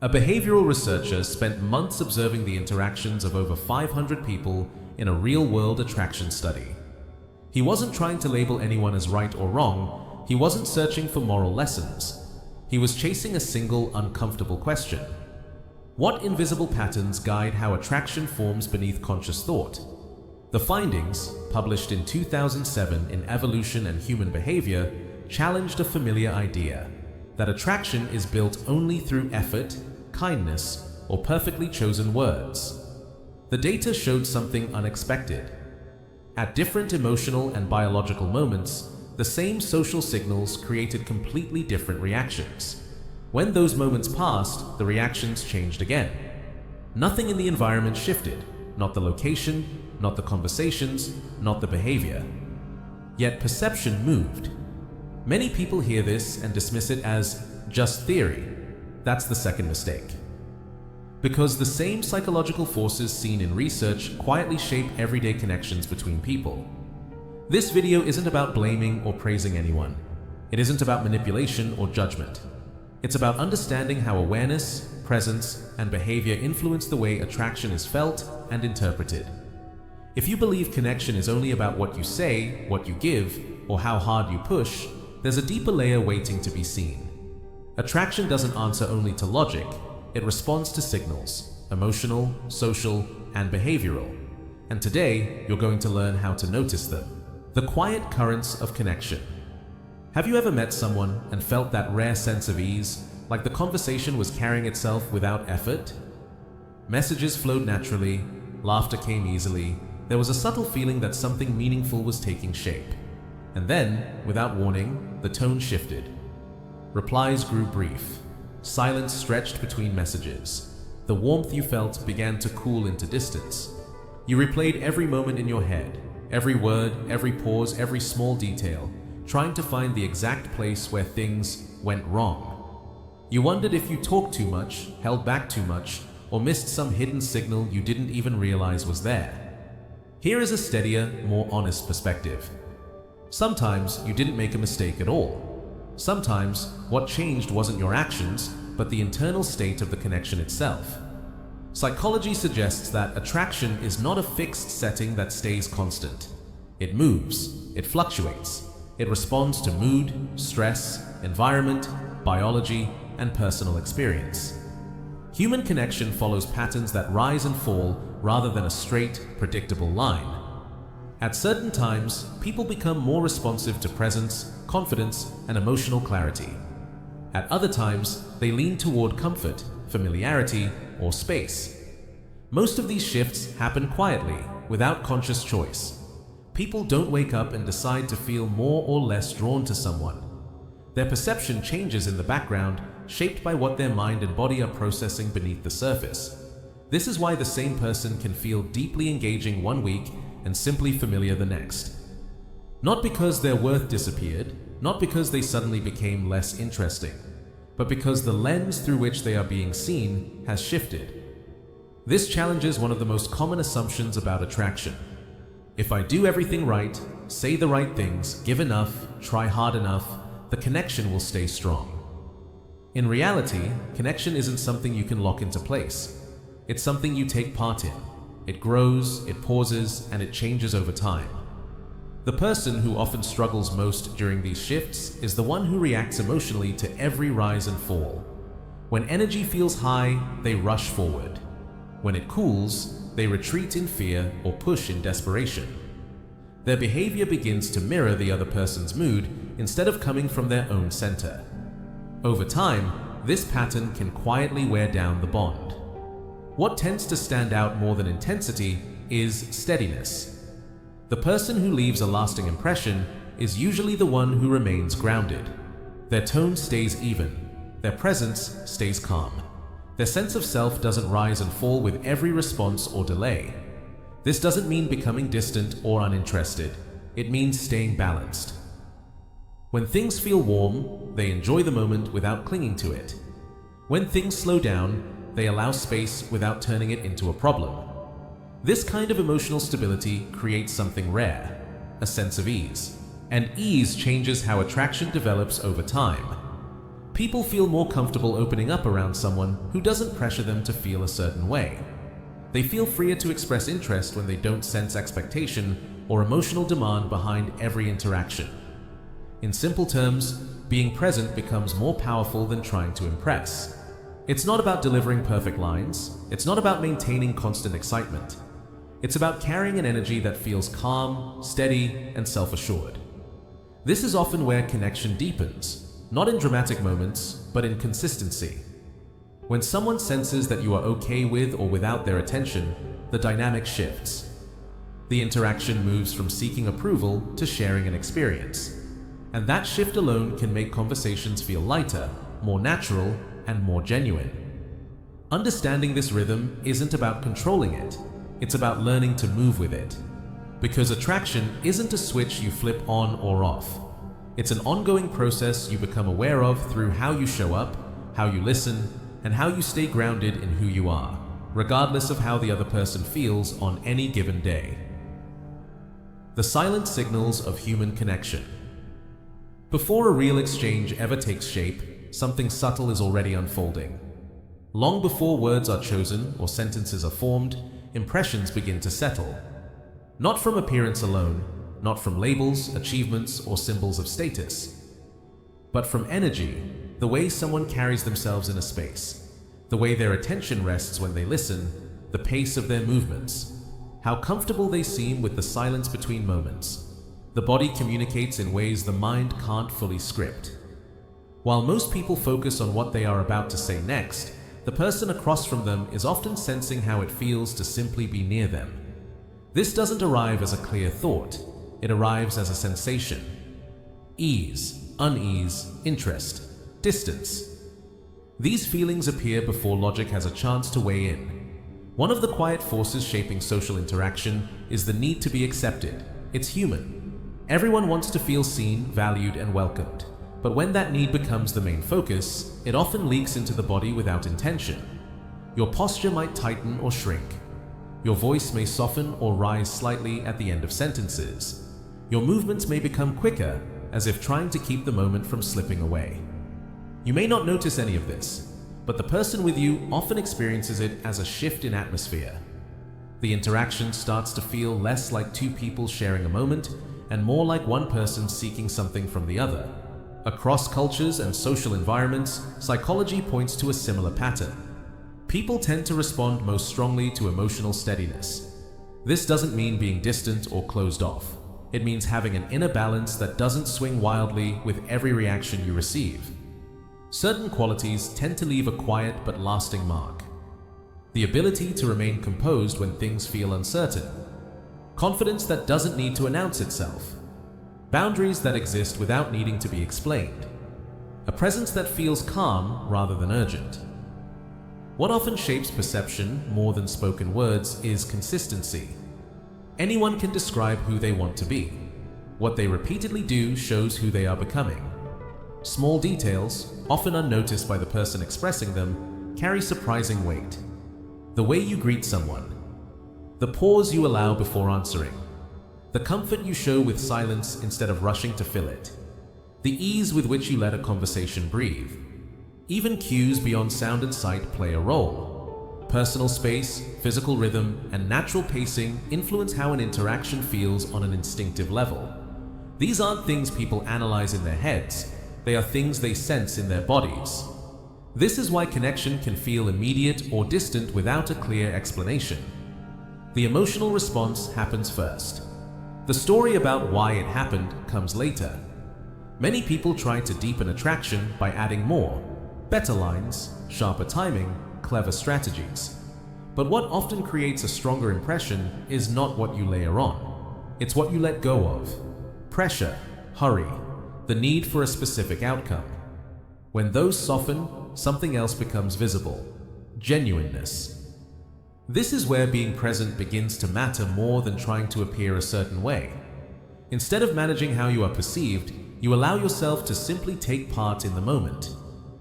A behavioral researcher spent months observing the interactions of over 500 people in a real-world attraction study. He wasn't trying to label anyone as right or wrong. He wasn't searching for moral lessons. He was chasing a single, uncomfortable question. What invisible patterns guide how attraction forms beneath conscious thought? The findings, published in 2007 in Evolution and Human Behavior, challenged a familiar idea that attraction is built only through effort, kindness, or perfectly chosen words. The data showed something unexpected. At different emotional and biological moments, the same social signals created completely different reactions. When those moments passed, the reactions changed again. Nothing in the environment shifted, not the location, not the conversations, not the behavior. Yet perception moved. Many people hear this and dismiss it as just theory. That's the second mistake. Because the same psychological forces seen in research quietly shape everyday connections between people. This video isn't about blaming or praising anyone. It isn't about manipulation or judgment. It's about understanding how awareness, presence, and behavior influence the way attraction is felt and interpreted. If you believe connection is only about what you say, what you give, or how hard you push, there's a deeper layer waiting to be seen. Attraction doesn't answer only to logic, it responds to signals, emotional, social, and behavioral. And today, you're going to learn how to notice them. The quiet currents of connection. Have you ever met someone and felt that rare sense of ease, like the conversation was carrying itself without effort? Messages flowed naturally, laughter came easily, there was a subtle feeling that something meaningful was taking shape. And then, without warning, the tone shifted. Replies grew brief. Silence stretched between messages. The warmth you felt began to cool into distance. You replayed every moment in your head, every word, every pause, every small detail, trying to find the exact place where things went wrong. You wondered if you talked too much, held back too much, or missed some hidden signal you didn't even realize was there. Here is a steadier, more honest perspective. Sometimes you didn't make a mistake at all. Sometimes what changed wasn't your actions, but the internal state of the connection itself. Psychology suggests that attraction is not a fixed setting that stays constant. It moves, it fluctuates. It responds to mood, stress, environment, biology, and personal experience. Human connection follows patterns that rise and fall rather than a straight, predictable line. At certain times, people become more responsive to presence, confidence, and emotional clarity. At other times, they lean toward comfort, familiarity, or space. Most of these shifts happen quietly, without conscious choice. People don't wake up and decide to feel more or less drawn to someone. Their perception changes in the background, shaped by what their mind and body are processing beneath the surface. This is why the same person can feel deeply engaging one week and simply familiar the next. Not because their worth disappeared, not because they suddenly became less interesting, but because the lens through which they are being seen has shifted. This challenges one of the most common assumptions about attraction. If I do everything right, say the right things, give enough, try hard enough, the connection will stay strong. In reality, connection isn't something you can lock into place. It's something you take part in. It grows, it pauses, and it changes over time. The person who often struggles most during these shifts is the one who reacts emotionally to every rise and fall. When energy feels high, they rush forward. When it cools, they retreat in fear or push in desperation. Their behavior begins to mirror the other person's mood instead of coming from their own center. Over time, this pattern can quietly wear down the bond. What tends to stand out more than intensity is steadiness. The person who leaves a lasting impression is usually the one who remains grounded. Their tone stays even. Their presence stays calm. Their sense of self doesn't rise and fall with every response or delay. This doesn't mean becoming distant or uninterested. It means staying balanced. When things feel warm, they enjoy the moment without clinging to it. When things slow down, they allow space without turning it into a problem. This kind of emotional stability creates something rare, a sense of ease. And ease changes how attraction develops over time. People feel more comfortable opening up around someone who doesn't pressure them to feel a certain way. They feel freer to express interest when they don't sense expectation or emotional demand behind every interaction. In simple terms, being present becomes more powerful than trying to impress. It's not about delivering perfect lines. It's not about maintaining constant excitement. It's about carrying an energy that feels calm, steady, and self-assured. This is often where connection deepens, not in dramatic moments, but in consistency. When someone senses that you are okay with or without their attention, the dynamic shifts. The interaction moves from seeking approval to sharing an experience. And that shift alone can make conversations feel lighter, more natural, and more genuine. Understanding this rhythm isn't about controlling it. It's about learning to move with it. Because attraction isn't a switch you flip on or off. It's an ongoing process you become aware of through how you show up, how you listen, and how you stay grounded in who you are, regardless of how the other person feels on any given day. The silent signals of human connection. Before a real exchange ever takes shape, something subtle is already unfolding. Long before words are chosen or sentences are formed, impressions begin to settle. Not from appearance alone, not from labels, achievements, or symbols of status, but from energy, the way someone carries themselves in a space, the way their attention rests when they listen, the pace of their movements, how comfortable they seem with the silence between moments. The body communicates in ways the mind can't fully script. While most people focus on what they are about to say next, the person across from them is often sensing how it feels to simply be near them. This doesn't arrive as a clear thought. It arrives as a sensation. Ease, unease, interest, distance. These feelings appear before logic has a chance to weigh in. One of the quiet forces shaping social interaction is the need to be accepted. It's human. Everyone wants to feel seen, valued, and welcomed. But when that need becomes the main focus, it often leaks into the body without intention. Your posture might tighten or shrink. Your voice may soften or rise slightly at the end of sentences. Your movements may become quicker, as if trying to keep the moment from slipping away. You may not notice any of this, but the person with you often experiences it as a shift in atmosphere. The interaction starts to feel less like two people sharing a moment and more like one person seeking something from the other. Across cultures and social environments, psychology points to a similar pattern. People tend to respond most strongly to emotional steadiness. This doesn't mean being distant or closed off. It means having an inner balance that doesn't swing wildly with every reaction you receive. Certain qualities tend to leave a quiet but lasting mark. The ability to remain composed when things feel uncertain. Confidence that doesn't need to announce itself. Boundaries that exist without needing to be explained. A presence that feels calm rather than urgent. What often shapes perception more than spoken words is consistency. Anyone can describe who they want to be. What they repeatedly do shows who they are becoming. Small details, often unnoticed by the person expressing them, carry surprising weight. The way you greet someone. The pause you allow before answering. The comfort you show with silence instead of rushing to fill it. The ease with which you let a conversation breathe. Even cues beyond sound and sight play a role. Personal space, physical rhythm, and natural pacing influence how an interaction feels on an instinctive level. These aren't things people analyze in their heads. They are things they sense in their bodies. This is why connection can feel immediate or distant without a clear explanation. The emotional response happens first. The story about why it happened comes later. Many people try to deepen attraction by adding more, better lines, sharper timing, clever strategies. But what often creates a stronger impression is not what you layer on. It's what you let go of. Pressure, hurry, the need for a specific outcome. When those soften, something else becomes visible. Genuineness. This is where being present begins to matter more than trying to appear a certain way. Instead of managing how you are perceived, you allow yourself to simply take part in the moment.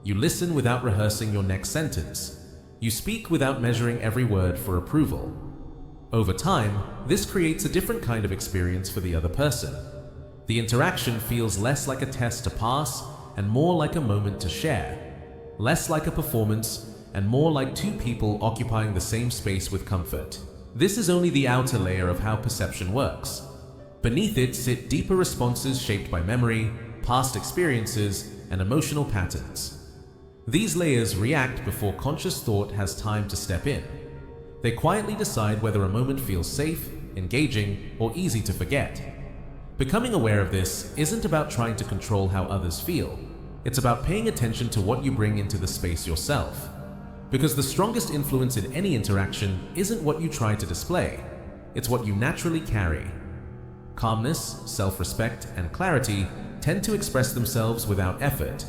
You listen without rehearsing your next sentence. You speak without measuring every word for approval. Over time, this creates a different kind of experience for the other person. The interaction feels less like a test to pass and more like a moment to share, less like a performance and more like two people occupying the same space with comfort. This is only the outer layer of how perception works. Beneath it sit deeper responses shaped by memory, past experiences, and emotional patterns. These layers react before conscious thought has time to step in. They quietly decide whether a moment feels safe, engaging, or easy to forget. Becoming aware of this isn't about trying to control how others feel. It's about paying attention to what you bring into the space yourself. Because the strongest influence in any interaction isn't what you try to display, it's what you naturally carry. Calmness, self-respect, and clarity tend to express themselves without effort.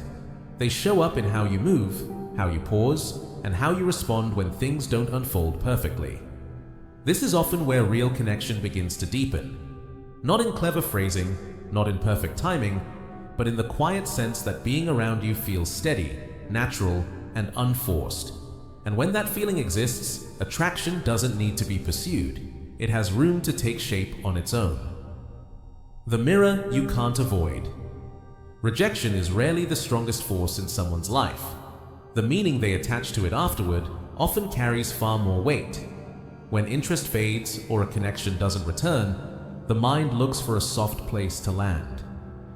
They show up in how you move, how you pause, and how you respond when things don't unfold perfectly. This is often where real connection begins to deepen. Not in clever phrasing, not in perfect timing, but in the quiet sense that being around you feels steady, natural, and unforced. And when that feeling exists, attraction doesn't need to be pursued. It has room to take shape on its own. The mirror you can't avoid. Rejection is rarely the strongest force in someone's life. The meaning they attach to it afterward often carries far more weight. When interest fades or a connection doesn't return, the mind looks for a soft place to land.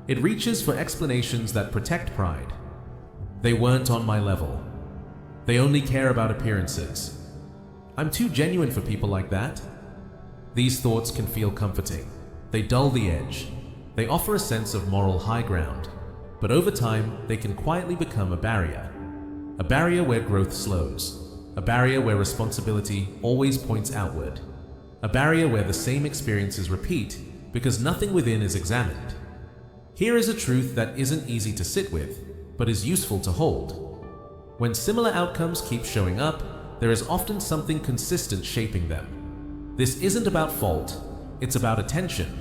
It reaches for explanations that protect pride. They weren't on my level. They only care about appearances. I'm too genuine for people like that. These thoughts can feel comforting. They dull the edge. They offer a sense of moral high ground. But over time, they can quietly become a barrier. A barrier where growth slows. A barrier where responsibility always points outward. A barrier where the same experiences repeat because nothing within is examined. Here is a truth that isn't easy to sit with, but is useful to hold. When similar outcomes keep showing up, there is often something consistent shaping them. This isn't about fault, it's about attention.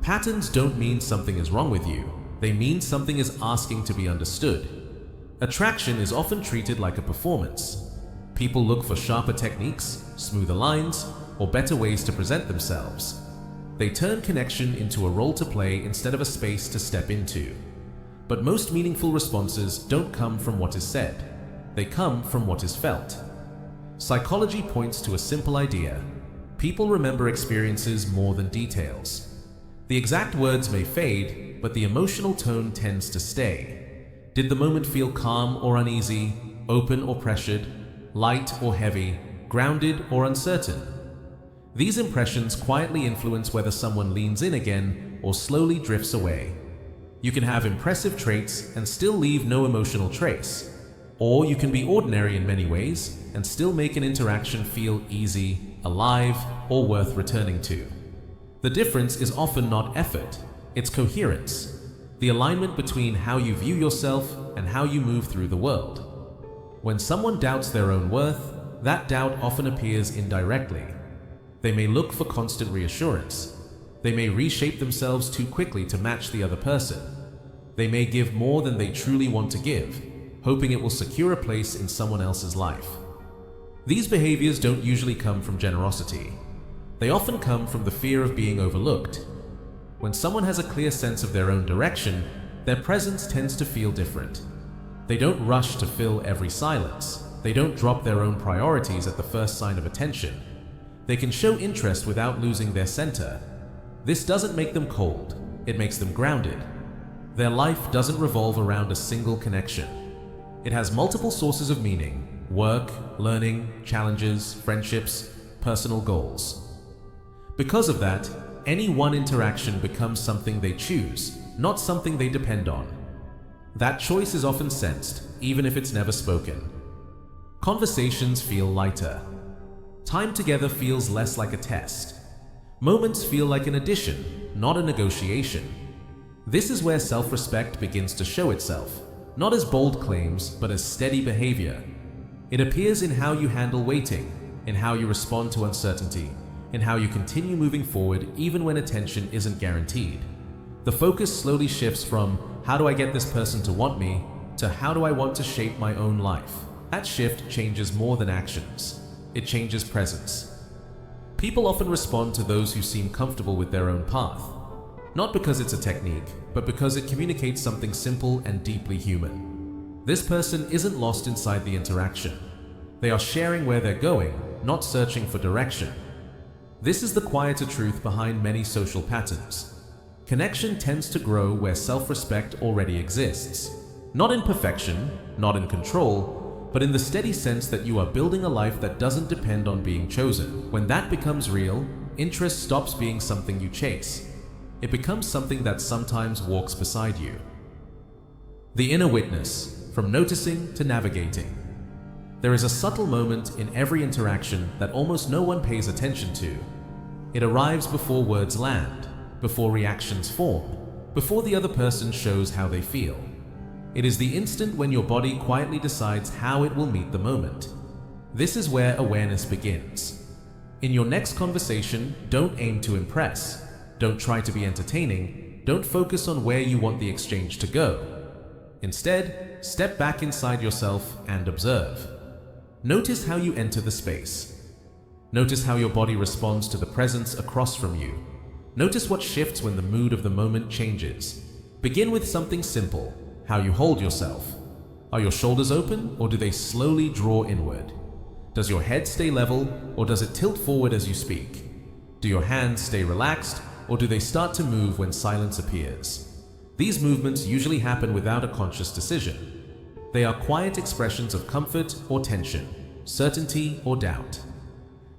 Patterns don't mean something is wrong with you, they mean something is asking to be understood. Attraction is often treated like a performance. People look for sharper techniques, smoother lines, or better ways to present themselves. They turn connection into a role to play instead of a space to step into. But most meaningful responses don't come from what is said. They come from what is felt. Psychology points to a simple idea. People remember experiences more than details. The exact words may fade, but the emotional tone tends to stay. Did the moment feel calm or uneasy, open or pressured, light or heavy, grounded or uncertain? These impressions quietly influence whether someone leans in again or slowly drifts away. You can have impressive traits and still leave no emotional trace. Or you can be ordinary in many ways and still make an interaction feel easy, alive, or worth returning to. The difference is often not effort, it's coherence. The alignment between how you view yourself and how you move through the world. When someone doubts their own worth, that doubt often appears indirectly. They may look for constant reassurance. They may reshape themselves too quickly to match the other person. They may give more than they truly want to give, hoping it will secure a place in someone else's life. These behaviors don't usually come from generosity. They often come from the fear of being overlooked. When someone has a clear sense of their own direction, their presence tends to feel different. They don't rush to fill every silence. They don't drop their own priorities at the first sign of attention. They can show interest without losing their center. This doesn't make them cold, it makes them grounded. Their life doesn't revolve around a single connection. It has multiple sources of meaning: work, learning, challenges, friendships, personal goals. Because of that, any one interaction becomes something they choose, not something they depend on. That choice is often sensed, even if it's never spoken. Conversations feel lighter. Time together feels less like a test. Moments feel like an addition, not a negotiation. This is where self-respect begins to show itself, not as bold claims, but as steady behavior. It appears in how you handle waiting, in how you respond to uncertainty, in how you continue moving forward even when attention isn't guaranteed. The focus slowly shifts from "how do I get this person to want me" to "how do I want to shape my own life?" That shift changes more than actions. It changes presence. People often respond to those who seem comfortable with their own path. Not because it's a technique, but because it communicates something simple and deeply human. This person isn't lost inside the interaction. They are sharing where they're going, not searching for direction. This is the quieter truth behind many social patterns. Connection tends to grow where self-respect already exists. Not in perfection, not in control, but in the steady sense that you are building a life that doesn't depend on being chosen. When that becomes real, interest stops being something you chase. It becomes something that sometimes walks beside you. The inner witness, from noticing to navigating. There is a subtle moment in every interaction that almost no one pays attention to. It arrives before words land, before reactions form, before the other person shows how they feel. It is the instant when your body quietly decides how it will meet the moment. This is where awareness begins. In your next conversation, don't aim to impress. Don't try to be entertaining. Don't focus on where you want the exchange to go. Instead, step back inside yourself and observe. Notice how you enter the space. Notice how your body responds to the presence across from you. Notice what shifts when the mood of the moment changes. Begin with something simple, how you hold yourself. Are your shoulders open, or do they slowly draw inward? Does your head stay level, or does it tilt forward as you speak? Do your hands stay relaxed, or do they start to move when silence appears? These movements usually happen without a conscious decision. They are quiet expressions of comfort or tension, certainty or doubt.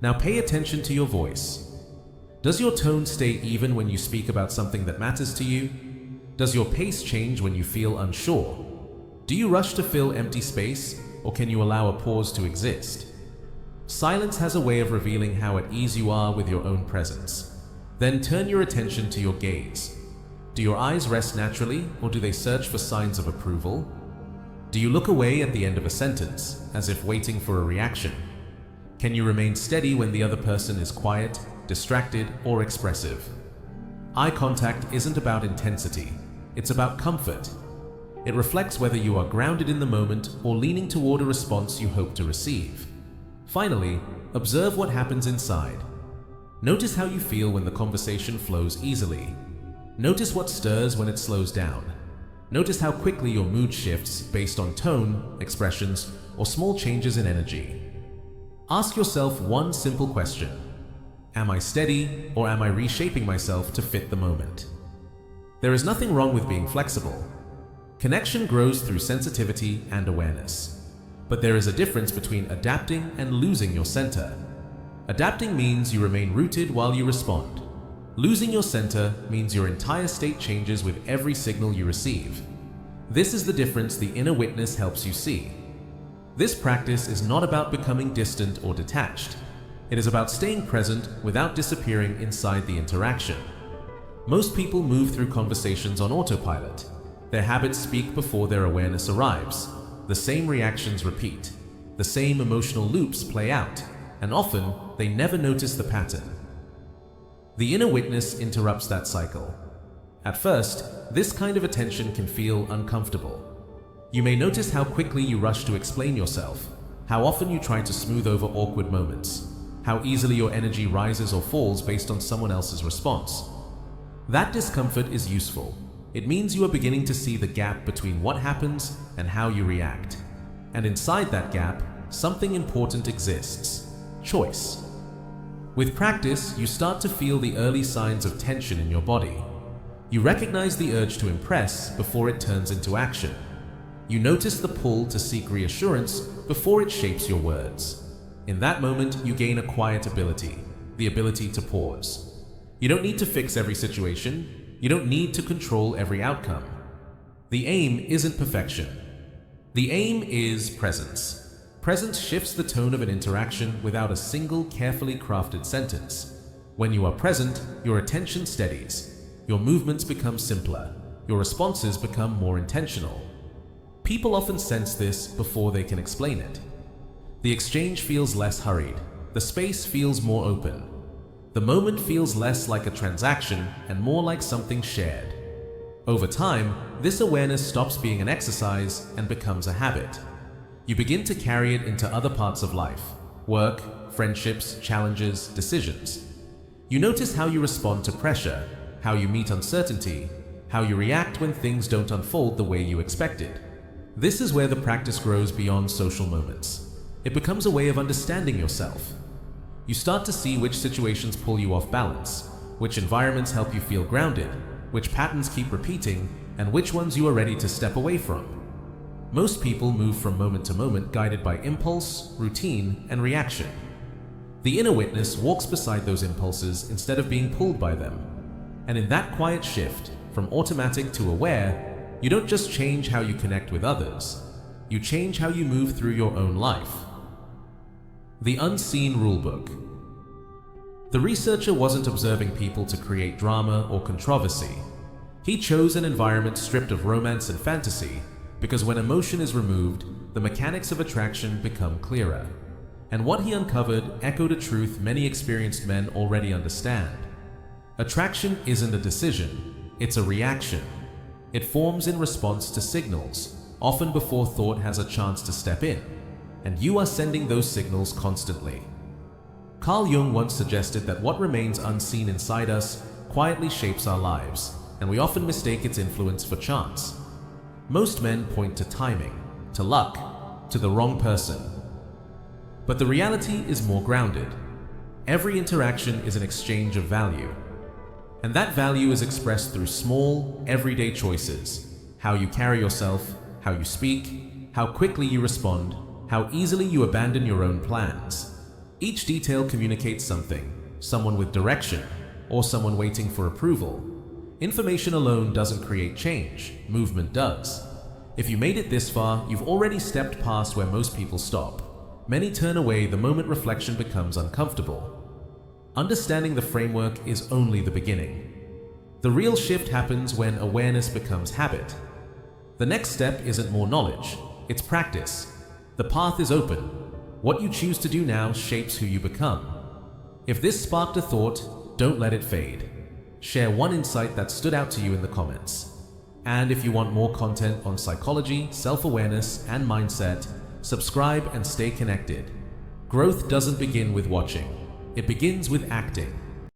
Now pay attention to your voice. Does your tone stay even when you speak about something that matters to you? Does your pace change when you feel unsure? Do you rush to fill empty space, or can you allow a pause to exist? Silence has a way of revealing how at ease you are with your own presence. Then turn your attention to your gaze. Do your eyes rest naturally, or do they search for signs of approval? Do you look away at the end of a sentence, as if waiting for a reaction? Can you remain steady when the other person is quiet, distracted, or expressive? Eye contact isn't about intensity, it's about comfort. It reflects whether you are grounded in the moment or leaning toward a response you hope to receive. Finally, observe what happens inside. Notice how you feel when the conversation flows easily. Notice what stirs when it slows down. Notice how quickly your mood shifts based on tone, expressions, or small changes in energy. Ask yourself one simple question. Am I steady, or am I reshaping myself to fit the moment? There is nothing wrong with being flexible. Connection grows through sensitivity and awareness. But there is a difference between adapting and losing your center. Adapting means you remain rooted while you respond. Losing your center means your entire state changes with every signal you receive. This is the difference the inner witness helps you see. This practice is not about becoming distant or detached. It is about staying present without disappearing inside the interaction. Most people move through conversations on autopilot. Their habits speak before their awareness arrives. The same reactions repeat. The same emotional loops play out, and often they never notice the pattern. The inner witness interrupts that cycle. At first, this kind of attention can feel uncomfortable. You may notice how quickly you rush to explain yourself, how often you try to smooth over awkward moments, how easily your energy rises or falls based on someone else's response. That discomfort is useful. It means you are beginning to see the gap between what happens and how you react. And inside that gap, something important exists: choice. With practice, you start to feel the early signs of tension in your body. You recognize the urge to impress before it turns into action. You notice the pull to seek reassurance before it shapes your words. In that moment, you gain a quiet ability, the ability to pause. You don't need to fix every situation. You don't need to control every outcome. The aim isn't perfection. The aim is presence. Presence shifts the tone of an interaction without a single carefully crafted sentence. When you are present, your attention steadies. Your movements become simpler. Your responses become more intentional. People often sense this before they can explain it. The exchange feels less hurried. The space feels more open. The moment feels less like a transaction and more like something shared. Over time, this awareness stops being an exercise and becomes a habit. You begin to carry it into other parts of life: work, friendships, challenges, decisions. You notice how you respond to pressure, how you meet uncertainty, how you react when things don't unfold the way you expected. This is where the practice grows beyond social moments. It becomes a way of understanding yourself. You start to see which situations pull you off balance, which environments help you feel grounded, which patterns keep repeating, and which ones you are ready to step away from. Most people move from moment to moment guided by impulse, routine, and reaction. The inner witness walks beside those impulses instead of being pulled by them. And in that quiet shift, from automatic to aware, you don't just change how you connect with others, you change how you move through your own life. The unseen rulebook. The researcher wasn't observing people to create drama or controversy. He chose an environment stripped of romance and fantasy, because when emotion is removed, the mechanics of attraction become clearer. And what he uncovered echoed a truth many experienced men already understand. Attraction isn't a decision, it's a reaction. It forms in response to signals, often before thought has a chance to step in, and you are sending those signals constantly. Carl Jung once suggested that what remains unseen inside us quietly shapes our lives, and we often mistake its influence for chance. Most men point to timing, to luck, to the wrong person. But the reality is more grounded. Every interaction is an exchange of value. And that value is expressed through small, everyday choices. How you carry yourself, how you speak, how quickly you respond, how easily you abandon your own plans. Each detail communicates something, someone with direction, or someone waiting for approval. Information alone doesn't create change, movement does. If you made it this far, you've already stepped past where most people stop. Many turn away the moment reflection becomes uncomfortable. Understanding the framework is only the beginning. The real shift happens when awareness becomes habit. The next step isn't more knowledge, it's practice. The path is open. What you choose to do now shapes who you become. If this sparked a thought, don't let it fade. Share one insight that stood out to you in the comments. And if you want more content on psychology, self-awareness, and mindset, subscribe and stay connected. Growth doesn't begin with watching. It begins with acting.